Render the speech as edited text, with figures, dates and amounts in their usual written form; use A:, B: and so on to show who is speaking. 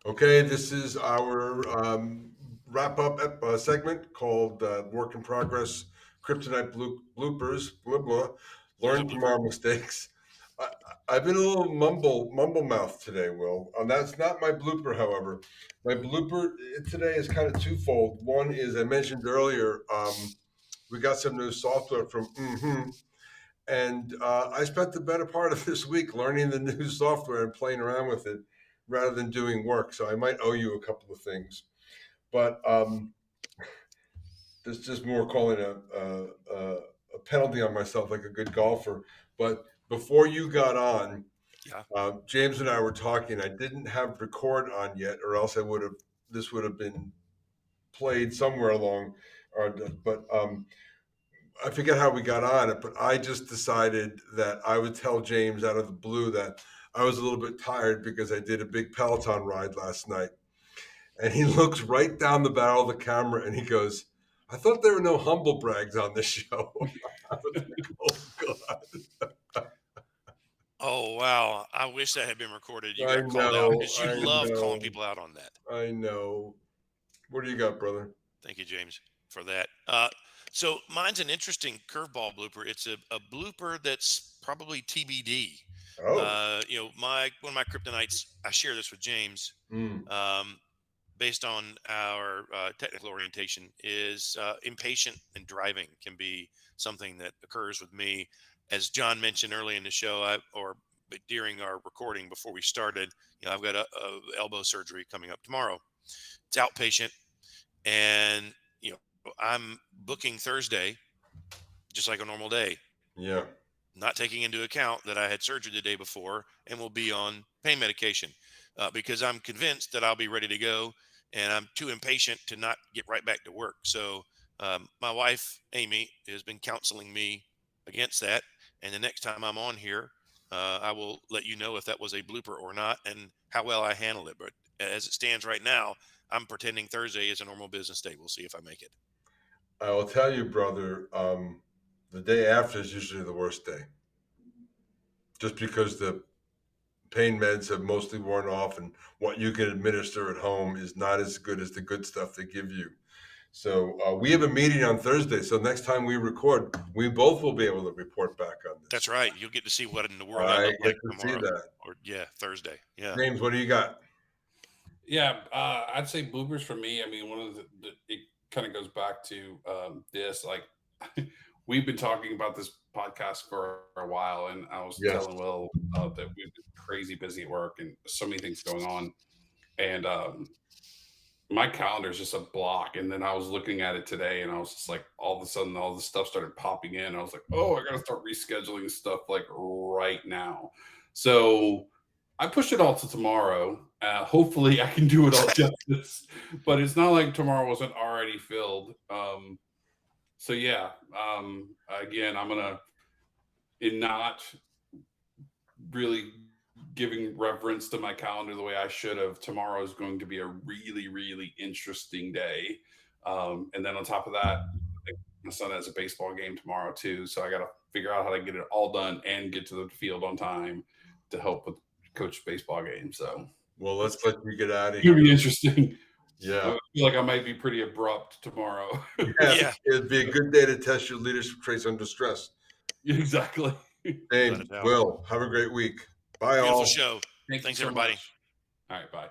A: Okay, this is our wrap-up segment called Work in Progress, Kryptonite Bloopers, blah, blah,
B: There's a
A: learn from
B: blooper.
A: our mistakes. I, I've been a little mumble mouth today, Will. That's not my blooper, however. My blooper today is kind of twofold. One is I mentioned earlier, we got some new software from and I spent the better part of this week learning the new software and playing around with it rather than doing work. So I might owe you a couple of things. But this is just more calling a penalty on myself like a good golfer. But before you got on,
B: Yeah.
A: James and I were talking. I didn't have record on yet, or else this would have been played somewhere along. But I forget how we got on it, but I just decided that I would tell James out of the blue that I was a little bit tired because I did a big Peloton ride last night. And he looks right down the barrel of the camera and he goes, I thought there were no humble brags on this show. I was like, oh, God.
B: Oh, wow. I wish that had been recorded. You
A: I
B: got called out
A: know.
B: because you
A: I
B: love calling
A: know.
B: people out on that.
A: I know. What do you got, brother?
B: Thank you, James, for that. So mine's an interesting curveball blooper. It's a blooper that's probably TBD.
A: Oh.
B: One of my kryptonites, I share this with James,
A: Mm.
B: um, based on our technical orientation, is impatient and driving can be something that occurs with me. As John mentioned early in the show, during our recording before we started, I've got a elbow surgery coming up tomorrow. It's outpatient, and I'm booking Thursday just like a normal day,
A: Yeah.
B: not taking into account that I had surgery the day before and will be on pain medication, because I'm convinced that I'll be ready to go, and I'm too impatient to not get right back to work. So my wife Amy has been counseling me against that, and the next time I'm on here, I will let you know if that was a blooper or not and how well I handled it. But as it stands right now, I'm pretending Thursday is a normal business day. We'll see if I make it.
A: I will tell you, brother, the day after is usually the worst day. Just because the pain meds have mostly worn off and what you can administer at home is not as good as the good stuff they give you. So we have a meeting on Thursday. So next time we record, we both will be able to report back on
B: That's
A: this.
B: right. You'll get to see what in the world I
A: I
B: look
A: get
B: like
A: to see
B: tomorrow,
A: that.
B: or yeah, Thursday. Yeah.
A: James, what do you got?
C: Yeah, I'd say bloopers for me. I mean, one of it kind of goes back to this. Like, we've been talking about this podcast for a while, and I was
A: Yes.
C: telling Will that we've been crazy busy at work and so many things going on, and my calendar is just a block. And then I was looking at it today, and I was just like, all of a sudden, all this stuff started popping in. I was like, oh, I got to start rescheduling stuff like right now. So I pushed it all to tomorrow. Hopefully, I can do it all justice, but it's not like tomorrow wasn't already filled. So yeah, again, I'm gonna not really giving reverence to my calendar the way I should have. Tomorrow is going to be a really, really interesting day. And then on top of that, I think my son has a baseball game tomorrow too. So I got to figure out how to get it all done and get to the field on time to help with coach baseball game. So
A: Well, let's let you get out of
C: it's going
A: here.
C: to be interesting.
A: Yeah.
C: I feel like I might be pretty abrupt tomorrow.
A: Yeah.
B: Yeah.
A: It'd be a good day to test your leadership traits under stress.
C: Exactly.
A: James,
B: Without a doubt.
A: Will, have a great week. Bye,
B: Beautiful
A: all.
B: show.
C: Thank you
B: Thanks,
C: so
B: everybody.
C: much. All right. Bye.